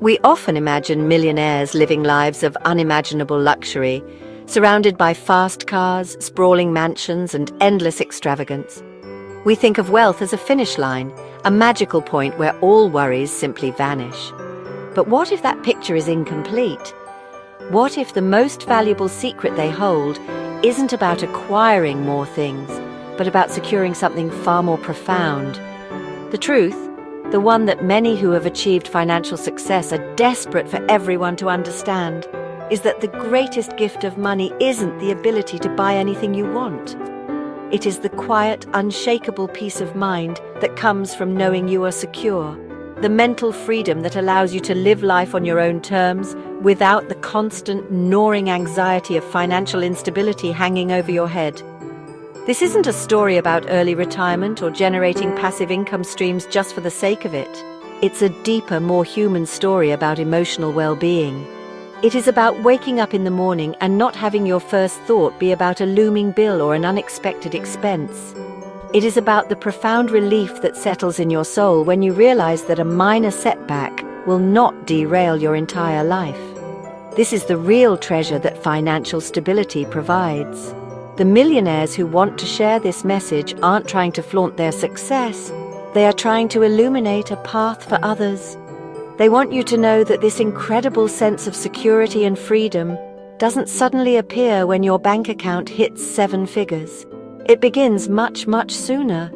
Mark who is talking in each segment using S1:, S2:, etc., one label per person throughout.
S1: We often imagine millionaires living lives of unimaginable luxury, surrounded by fast cars, sprawling mansions, and endless extravagance. We think of wealth as a finish line, a magical point where all worries simply vanish. But what if that picture is incomplete? What if the most valuable secret they hold isn't about acquiring more things, but about securing something far more profound? The truth, the one that many who have achieved financial success are desperate for everyone to understand, is that the greatest gift of money isn't the ability to buy anything you want. It is the quiet, unshakable peace of mind that comes from knowing you are secure, the mental freedom that allows you to live life on your own terms without the constant, gnawing anxiety of financial instability hanging over your head. This isn't a story about early retirement or generating passive income streams just for the sake of it. It's a deeper, more human story about emotional well-being. It is about waking up in the morning and not having your first thought be about a looming bill or an unexpected expense. It is about the profound relief that settles in your soul when you realize that a minor setback will not derail your entire life. This is the real treasure that financial stability provides. The millionaires who want to share this message aren't trying to flaunt their success. They are trying to illuminate a path for others. They want you to know that this incredible sense of security and freedom doesn't suddenly appear when your bank account hits 7 figures. It begins much, much sooner.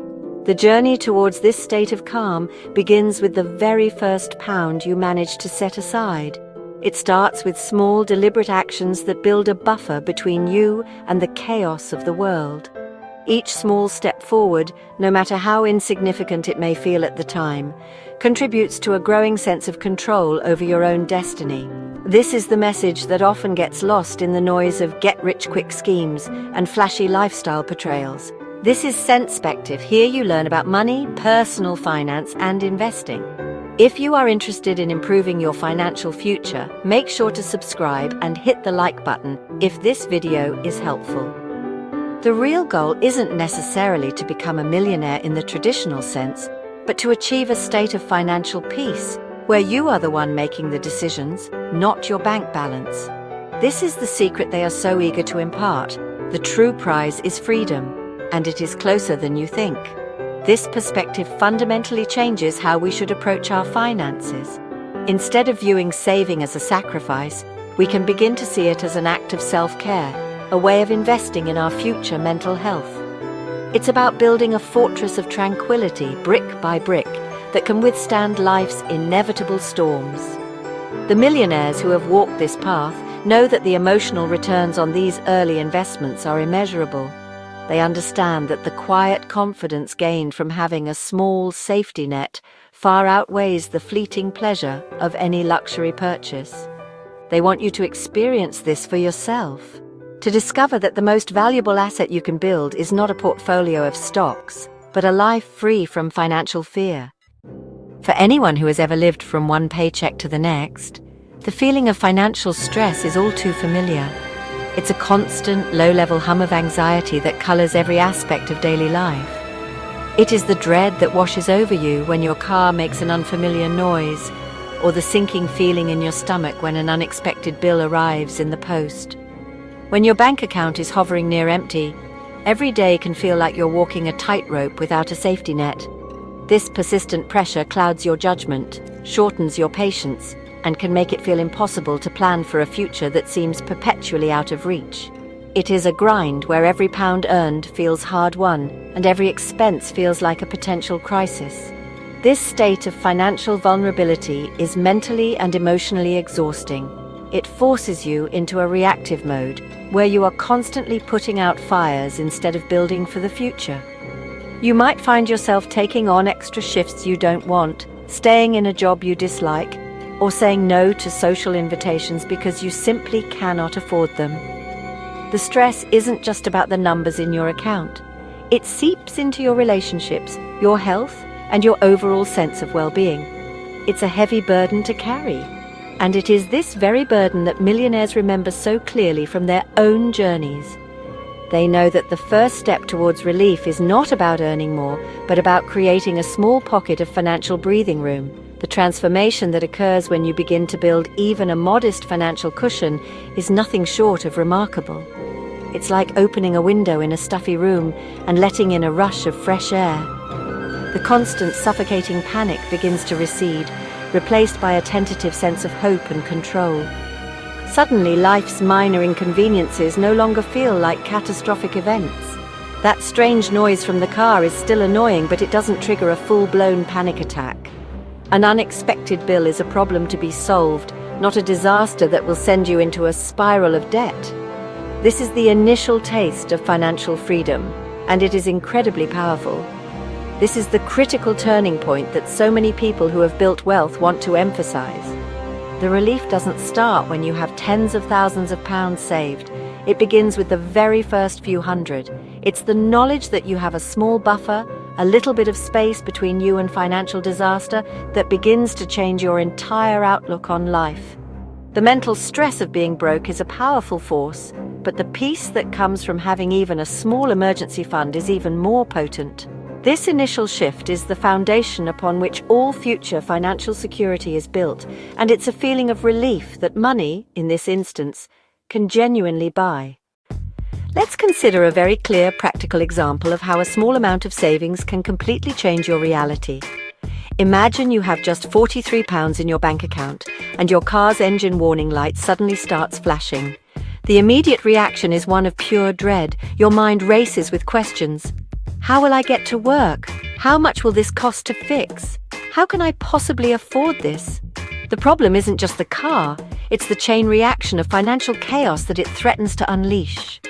S1: The journey towards this state of calm begins with the very first pound you manage to set aside. It starts with small, deliberate actions that build a buffer between you and the chaos of the world. Each small step forward, no matter how insignificant it may feel at the time, contributes to a growing sense of control over your own destiny. This is the message that often gets lost in the noise of get-rich-quick schemes and flashy lifestyle portrayals. This is Sensepective. Here you learn about money, personal finance, and investing. If you are interested in improving your financial future, make sure to subscribe and hit the like button if this video is helpful. The real goal isn't necessarily to become a millionaire in the traditional sense, but to achieve a state of financial peace, where you are the one making the decisions, not your bank balance. This is the secret they are so eager to impart. The true prize is freedom, and it is closer than you think. This perspective fundamentally changes how we should approach our finances. Instead of viewing saving as a sacrifice, we can begin to see it as an act of self-care, a way of investing in our future mental health. It's about building a fortress of tranquility, brick by brick, that can withstand life's inevitable storms. The millionaires who have walked this path know that the emotional returns on these early investments are immeasurable. They understand that the quiet confidence gained from having a small safety net far outweighs the fleeting pleasure of any luxury purchase. They want you to experience this for yourself, to discover that the most valuable asset you can build is not a portfolio of stocks, but a life free from financial fear. For anyone who has ever lived from one paycheck to the next, the feeling of financial stress is all too familiar. It's a constant, low-level hum of anxiety that colors every aspect of daily life. It is the dread that washes over you when your car makes an unfamiliar noise, or the sinking feeling in your stomach when an unexpected bill arrives in the post. When your bank account is hovering near empty, every day can feel like you're walking a tightrope without a safety net. This persistent pressure clouds your judgment, shortens your patience, and can make it feel impossible to plan for a future that seems perpetually out of reach. It is a grind where every pound earned feels hard-won, and every expense feels like a potential crisis. This state of financial vulnerability is mentally and emotionally exhausting. It forces you into a reactive mode, where you are constantly putting out fires instead of building for the future. You might find yourself taking on extra shifts you don't want, staying in a job you dislike, or saying no to social invitations because you simply cannot afford them. The stress isn't just about the numbers in your account. It seeps into your relationships, your health, and your overall sense of well-being. It's a heavy burden to carry, and it is this very burden that millionaires remember so clearly from their own journeys. They know that the first step towards relief is not about earning more, but about creating a small pocket of financial breathing room, The transformation that occurs when you begin to build even a modest financial cushion is nothing short of remarkable. It's like opening a window in a stuffy room and letting in a rush of fresh air. The constant suffocating panic begins to recede, replaced by a tentative sense of hope and control. Suddenly, life's minor inconveniences no longer feel like catastrophic events. That strange noise from the car is still annoying, but it doesn't trigger a full-blown panic attack. An unexpected bill is a problem to be solved, not a disaster that will send you into a spiral of debt. This is the initial taste of financial freedom, and it is incredibly powerful. This is the critical turning point that so many people who have built wealth want to emphasize. The relief doesn't start when you have tens of thousands of pounds saved. It begins with the very first few hundred. It's the knowledge that you have a small buffer, a little bit of space between you and financial disaster, that begins to change your entire outlook on life. The mental stress of being broke is a powerful force, but the peace that comes from having even a small emergency fund is even more potent. This initial shift is the foundation upon which all future financial security is built, and it's a feeling of relief that money, in this instance, can genuinely buy. Let's consider a very clear, practical example of how a small amount of savings can completely change your reality. Imagine you have just £43 in your bank account, and your car's engine warning light suddenly starts flashing. The immediate reaction is one of pure dread. Your mind races with questions. How will I get to work? How much will this cost to fix? How can I possibly afford this? The problem isn't just the car, it's the chain reaction of financial chaos that it threatens to unleash.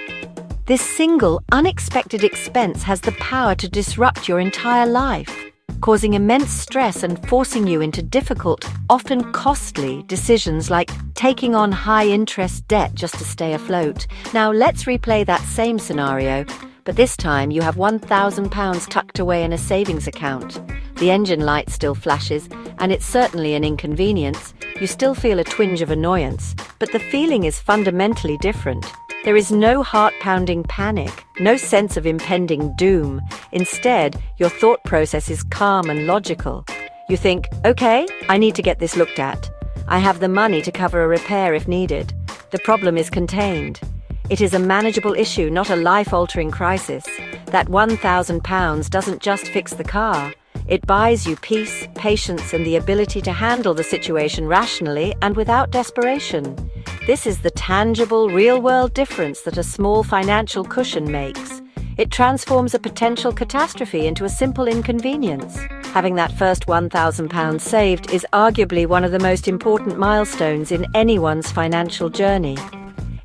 S1: This single, unexpected expense has the power to disrupt your entire life, causing immense stress and forcing you into difficult, often costly decisions like taking on high-interest debt just to stay afloat. Now let's replay that same scenario, but this time you have £1,000 tucked away in a savings account. The engine light still flashes, and it's certainly an inconvenience. You still feel a twinge of annoyance, but the feeling is fundamentally different. There is no heart-pounding panic, no sense of impending doom. Instead, your thought process is calm and logical. You think, okay, I need to get this looked at. I have the money to cover a repair if needed. The problem is contained. It is a manageable issue, not a life-altering crisis. That £1,000 doesn't just fix the car. It buys you peace, patience, and the ability to handle the situation rationally and without desperation. This is the tangible, real-world difference that a small financial cushion makes. It transforms a potential catastrophe into a simple inconvenience. Having that first £1,000 saved is arguably one of the most important milestones in anyone's financial journey.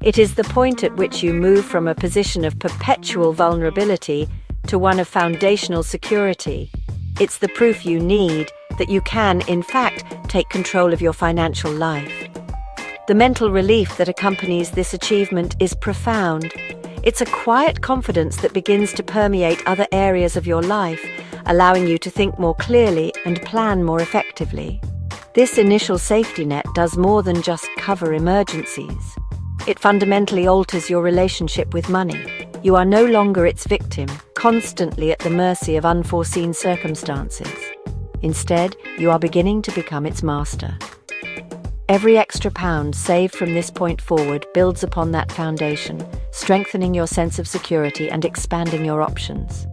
S1: It is the point at which you move from a position of perpetual vulnerability to one of foundational security. It's the proof you need that you can, in fact, take control of your financial life. The mental relief that accompanies this achievement is profound. It's a quiet confidence that begins to permeate other areas of your life, allowing you to think more clearly and plan more effectively. This initial safety net does more than just cover emergencies. It fundamentally alters your relationship with money. You are no longer its victim, constantly at the mercy of unforeseen circumstances. Instead, you are beginning to become its master. Every extra pound saved from this point forward builds upon that foundation, strengthening your sense of security and expanding your options.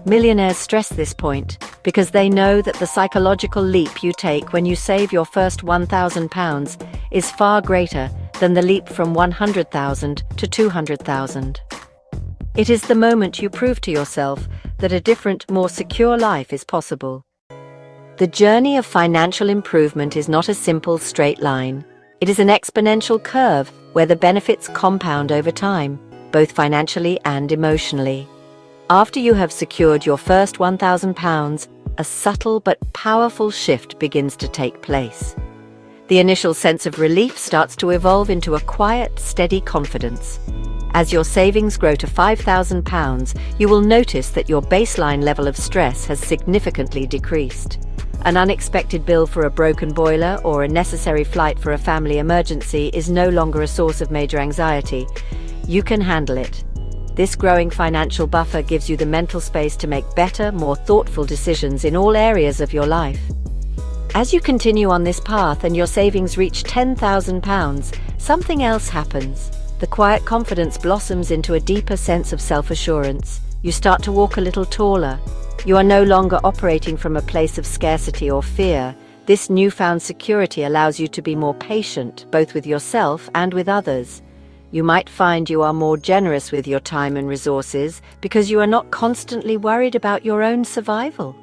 S1: Millionaires stress this point because they know that the psychological leap you take when you save your first £1,000 is far greater than the leap from 100,000 to 200,000. It is the moment you prove to yourself that a different, more secure life is possible. The journey of financial improvement is not a simple straight line. It is an exponential curve where the benefits compound over time, both financially and emotionally. After you have secured your first £1,000, a subtle but powerful shift begins to take place. The initial sense of relief starts to evolve into a quiet, steady confidence. As your savings grow to £5,000, you will notice that your baseline level of stress has significantly decreased. An unexpected bill for a broken boiler or a necessary flight for a family emergency is no longer a source of major anxiety. You can handle it. This growing financial buffer gives you the mental space to make better, more thoughtful decisions in all areas of your life. As you continue on this path and your savings reach £10,000, something else happens. The quiet confidence blossoms into a deeper sense of self-assurance. You start to walk a little taller. You are no longer operating from a place of scarcity or fear. This newfound security allows you to be more patient, both with yourself and with others. You might find you are more generous with your time and resources because you are not constantly worried about your own survival.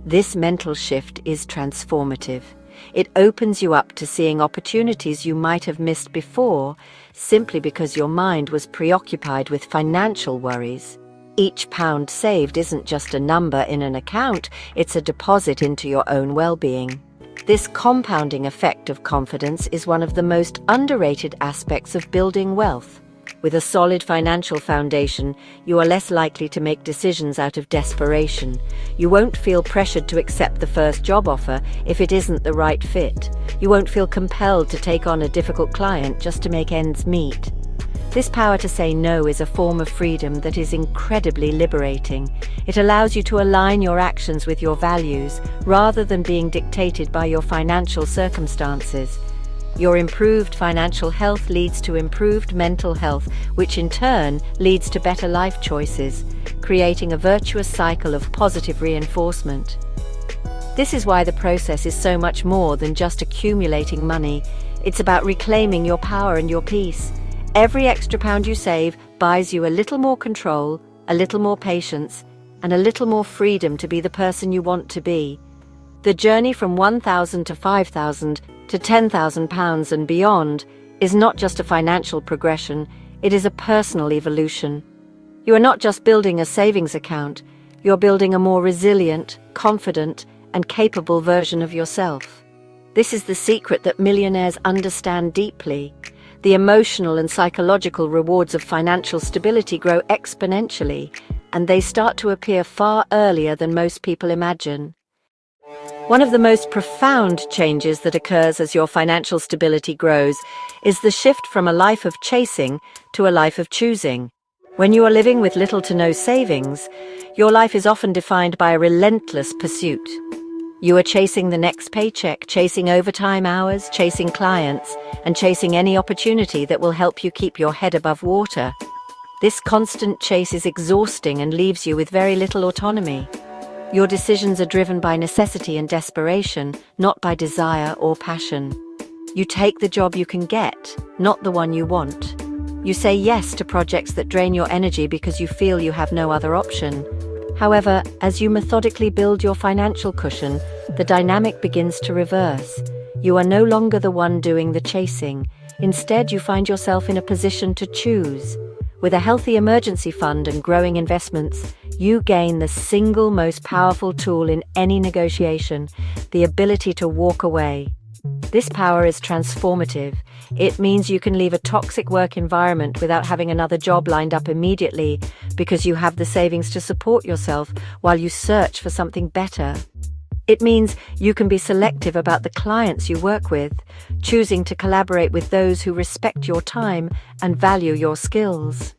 S1: This mental shift is transformative. It opens you up to seeing opportunities you might have missed before, simply because your mind was preoccupied with financial worries. Each pound saved isn't just a number in an account, it's a deposit into your own well-being. This compounding effect of confidence is one of the most underrated aspects of building wealth. With a solid financial foundation, you are less likely to make decisions out of desperation. You won't feel pressured to accept the first job offer if it isn't the right fit. You won't feel compelled to take on a difficult client just to make ends meet. This power to say no is a form of freedom that is incredibly liberating. It allows you to align your actions with your values rather than being dictated by your financial circumstances. Your improved financial health leads to improved mental health, which in turn leads to better life choices, creating a virtuous cycle of positive reinforcement. This is why the process is so much more than just accumulating money. It's about reclaiming your power and your peace. Every extra pound you save buys you a little more control, a little more patience, and a little more freedom to be the person you want to be. The journey from £1,000 to £5,000 to £10,000 and beyond is not just a financial progression, it is a personal evolution. You are not just building a savings account, you're building a more resilient, confident, and capable version of yourself. This is the secret that millionaires understand deeply. The emotional and psychological rewards of financial stability grow exponentially, and they start to appear far earlier than most people imagine. One of the most profound changes that occurs as your financial stability grows is the shift from a life of chasing to a life of choosing. When you are living with little to no savings, your life is often defined by a relentless pursuit. You are chasing the next paycheck, chasing overtime hours, chasing clients, and chasing any opportunity that will help you keep your head above water. This constant chase is exhausting and leaves you with very little autonomy. Your decisions are driven by necessity and desperation, not by desire or passion. You take the job you can get, not the one you want. You say yes to projects that drain your energy because you feel you have no other option. However, as you methodically build your financial cushion, the dynamic begins to reverse. You are no longer the one doing the chasing. Instead, you find yourself in a position to choose. With a healthy emergency fund and growing investments, you gain the single most powerful tool in any negotiation, the ability to walk away. This power is transformative. It means you can leave a toxic work environment without having another job lined up immediately because you have the savings to support yourself while you search for something better. It means you can be selective about the clients you work with, choosing to collaborate with those who respect your time and value your skills.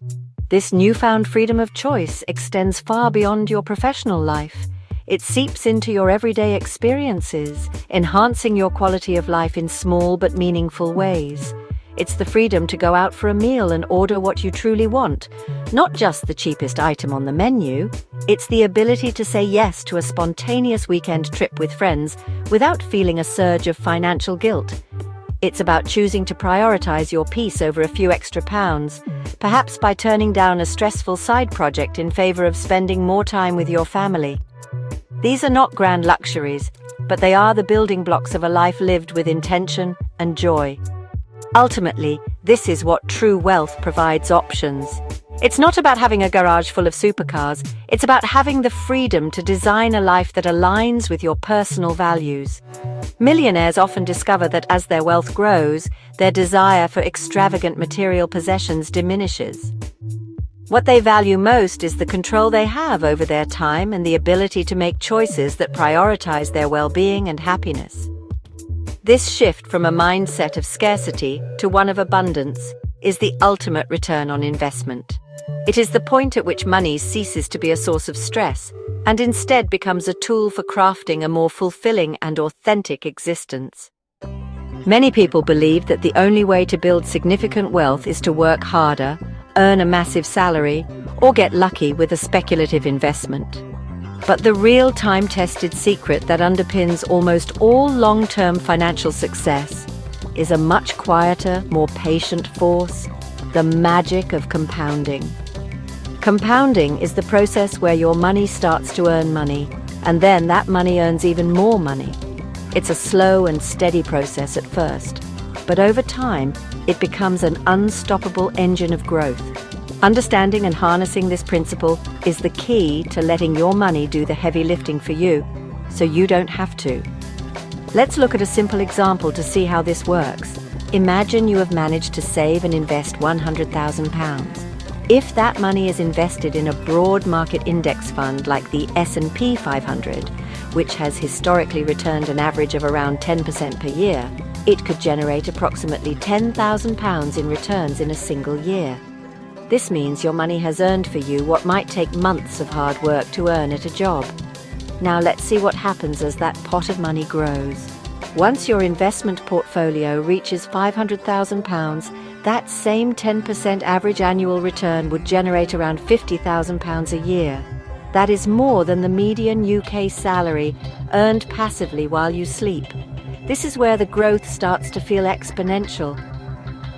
S1: This newfound freedom of choice extends far beyond your professional life. It seeps into your everyday experiences, enhancing your quality of life in small but meaningful ways. It's the freedom to go out for a meal and order what you truly want, not just the cheapest item on the menu. It's the ability to say yes to a spontaneous weekend trip with friends without feeling a surge of financial guilt. It's about choosing to prioritize your peace over a few extra pounds, perhaps by turning down a stressful side project in favor of spending more time with your family. These are not grand luxuries, but they are the building blocks of a life lived with intention and joy. Ultimately, this is what true wealth provides options. It's not about having a garage full of supercars, it's about having the freedom to design a life that aligns with your personal values. Millionaires often discover that as their wealth grows, their desire for extravagant material possessions diminishes. What they value most is the control they have over their time and the ability to make choices that prioritize their well-being and happiness. This shift from a mindset of scarcity to one of abundance is the ultimate return on investment. It is the point at which money ceases to be a source of stress and instead becomes a tool for crafting a more fulfilling and authentic existence. Many people believe that the only way to build significant wealth is to work harder, earn a massive salary, or get lucky with a speculative investment. But the real time-tested secret that underpins almost all long-term financial success is a much quieter, more patient force: the magic of compounding. Compounding is the process where your money starts to earn money, and then that money earns even more money. It's a slow and steady process at first, but over time, it becomes an unstoppable engine of growth. Understanding and harnessing this principle is the key to letting your money do the heavy lifting for you, so you don't have to. Let's look at a simple example to see how this works. Imagine you have managed to save and invest £100,000. If that money is invested in a broad market index fund like the S&P 500, which has historically returned an average of around 10% per year, it could generate approximately £10,000 in returns in a single year. This means your money has earned for you what might take months of hard work to earn at a job. Now let's see what happens as that pot of money grows. Once your investment portfolio reaches £500,000, that same 10% average annual return would generate around £50,000 a year. That is more than the median UK salary earned passively while you sleep. This is where the growth starts to feel exponential.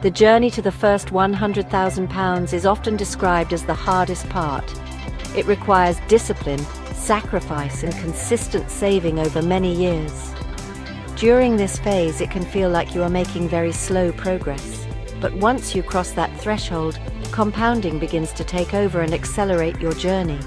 S1: The journey to the first £100,000 is often described as the hardest part. It requires discipline, sacrifice, and consistent saving over many years. During this phase, it can feel like you are making very slow progress. But once you cross that threshold, compounding begins to take over and accelerate your journey.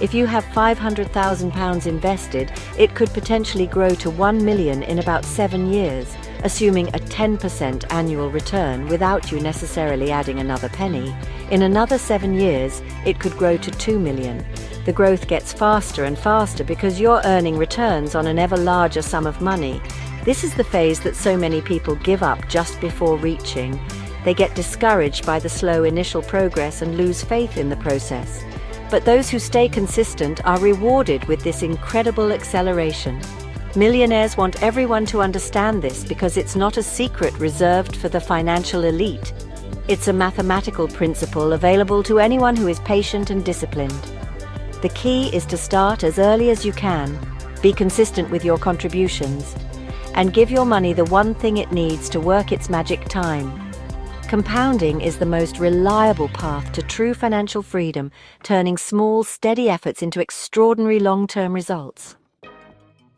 S1: If you have £500,000 invested, it could potentially grow to £1 million in about 7 years, assuming a 10% annual return without you necessarily adding another penny. In another 7 years, it could grow to £2 million. The growth gets faster and faster because you're earning returns on an ever larger sum of money. This is the phase that so many people give up just before reaching. They get discouraged by the slow initial progress and lose faith in the process. But those who stay consistent are rewarded with this incredible acceleration. Millionaires want everyone to understand this because it's not a secret reserved for the financial elite. It's a mathematical principle available to anyone who is patient and disciplined. The key is to start as early as you can, be consistent with your contributions, and give your money the one thing it needs to work its magic time. Compounding is the most reliable path to true financial freedom, turning small, steady efforts into extraordinary long-term results.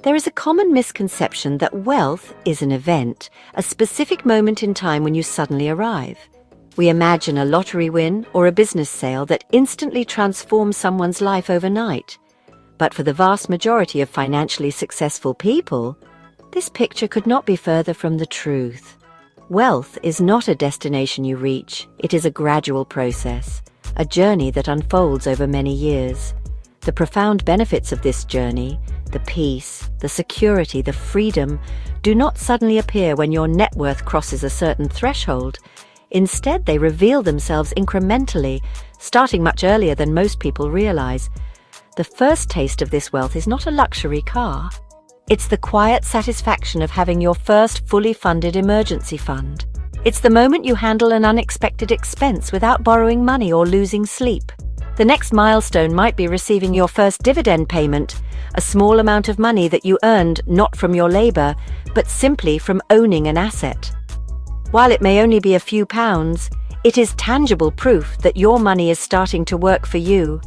S1: There is a common misconception that wealth is an event, a specific moment in time when you suddenly arrive. We imagine a lottery win or a business sale that instantly transforms someone's life overnight. But for the vast majority of financially successful people, this picture could not be further from the truth. Wealth is not a destination you reach, it is a gradual process, a journey that unfolds over many years. The profound benefits of this journey, the peace, the security, the freedom, do not suddenly appear when your net worth crosses a certain threshold. Instead, they reveal themselves incrementally, starting much earlier than most people realize. The first taste of this wealth is not a luxury car. It's the quiet satisfaction of having your first fully funded emergency fund. It's the moment you handle an unexpected expense without borrowing money or losing sleep. The next milestone might be receiving your first dividend payment, a small amount of money that you earned not from your labor, but simply from owning an asset. While it may only be a few pounds, it is tangible proof that your money is starting to work for you.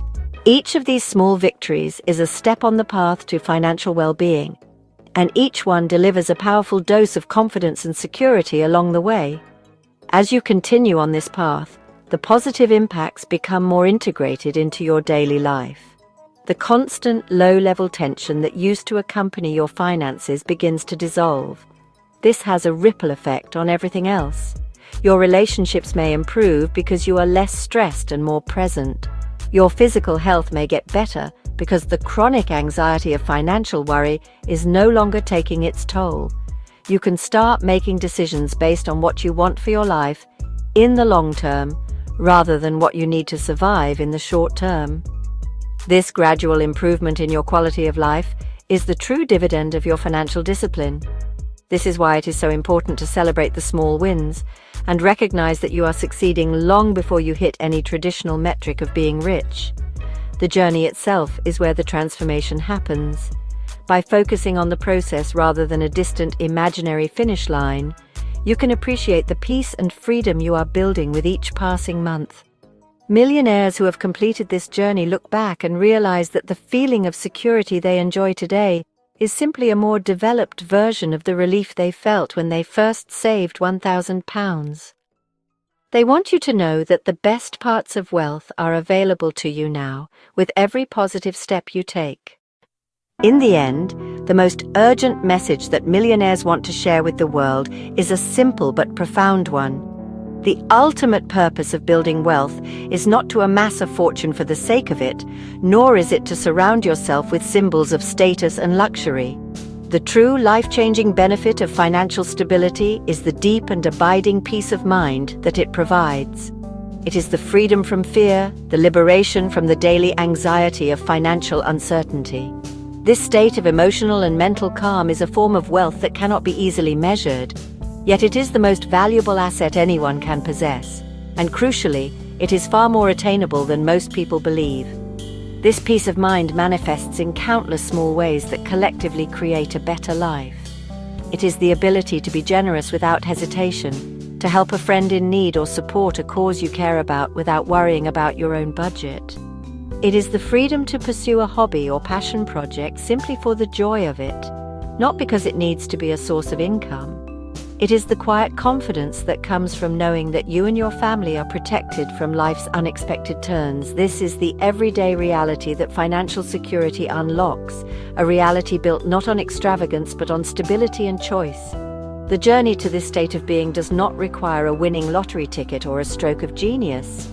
S1: Each of these small victories is a step on the path to financial well-being, and each one delivers a powerful dose of confidence and security along the way. As you continue on this path, the positive impacts become more integrated into your daily life. The constant low-level tension that used to accompany your finances begins to dissolve. This has a ripple effect on everything else. Your relationships may improve because you are less stressed and more present. Your physical health may get better because the chronic anxiety of financial worry is no longer taking its toll. You can start making decisions based on what you want for your life in the long term, rather than what you need to survive in the short term. This gradual improvement in your quality of life is the true dividend of your financial discipline. This is why it is so important to celebrate the small wins and recognize that you are succeeding long before you hit any traditional metric of being rich. The journey itself is where the transformation happens. By focusing on the process rather than a distant imaginary finish line, you can appreciate the peace and freedom you are building with each passing month. Millionaires who have completed this journey look back and realize that the feeling of security they enjoy today is simply a more developed version of the relief they felt when they first saved £1,000. They want you to know that the best parts of wealth are available to you now, with every positive step you take. In the end, the most urgent message that millionaires want to share with the world is a simple but profound one. The ultimate purpose of building wealth is not to amass a fortune for the sake of it, nor is it to surround yourself with symbols of status and luxury. The true life-changing benefit of financial stability is the deep and abiding peace of mind that it provides. It is the freedom from fear, the liberation from the daily anxiety of financial uncertainty. This state of emotional and mental calm is a form of wealth that cannot be easily measured, yet it is the most valuable asset anyone can possess. And crucially, it is far more attainable than most people believe. This peace of mind manifests in countless small ways that collectively create a better life. It is the ability to be generous without hesitation, to help a friend in need or support a cause you care about without worrying about your own budget. It is the freedom to pursue a hobby or passion project simply for the joy of it, not because it needs to be a source of income. It is the quiet confidence that comes from knowing that you and your family are protected from life's unexpected turns. This is the everyday reality that financial security unlocks, a reality built not on extravagance but on stability and choice. The journey to this state of being does not require a winning lottery ticket or a stroke of genius.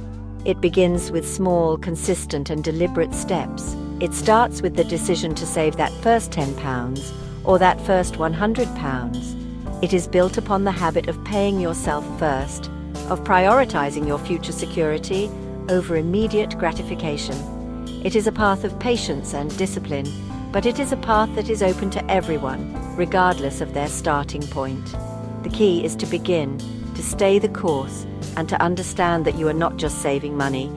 S1: It begins with small, consistent and deliberate steps. It starts with the decision to save that first £10 or that first £100. It is built upon the habit of paying yourself first, of prioritizing your future security over immediate gratification. It is a path of patience and discipline, but it is a path that is open to everyone, regardless of their starting point. The key is to begin, to stay the course, and to understand that you are not just saving money,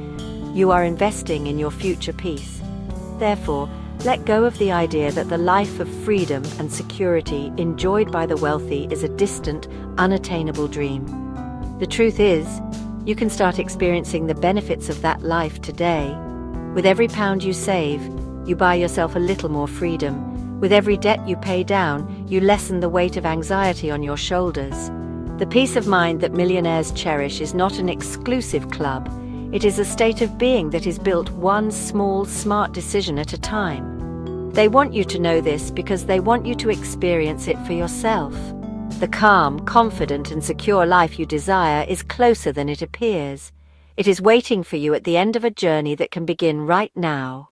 S1: you are investing in your future peace. Therefore, let go of the idea that the life of freedom and security enjoyed by the wealthy is a distant, unattainable dream. The truth is, you can start experiencing the benefits of that life today. With every pound you save, you buy yourself a little more freedom. With every debt you pay down, you lessen the weight of anxiety on your shoulders. The peace of mind that millionaires cherish is not an exclusive club. It is a state of being that is built one small, smart decision at a time. They want you to know this because they want you to experience it for yourself. The calm, confident and secure life you desire is closer than it appears. It is waiting for you at the end of a journey that can begin right now.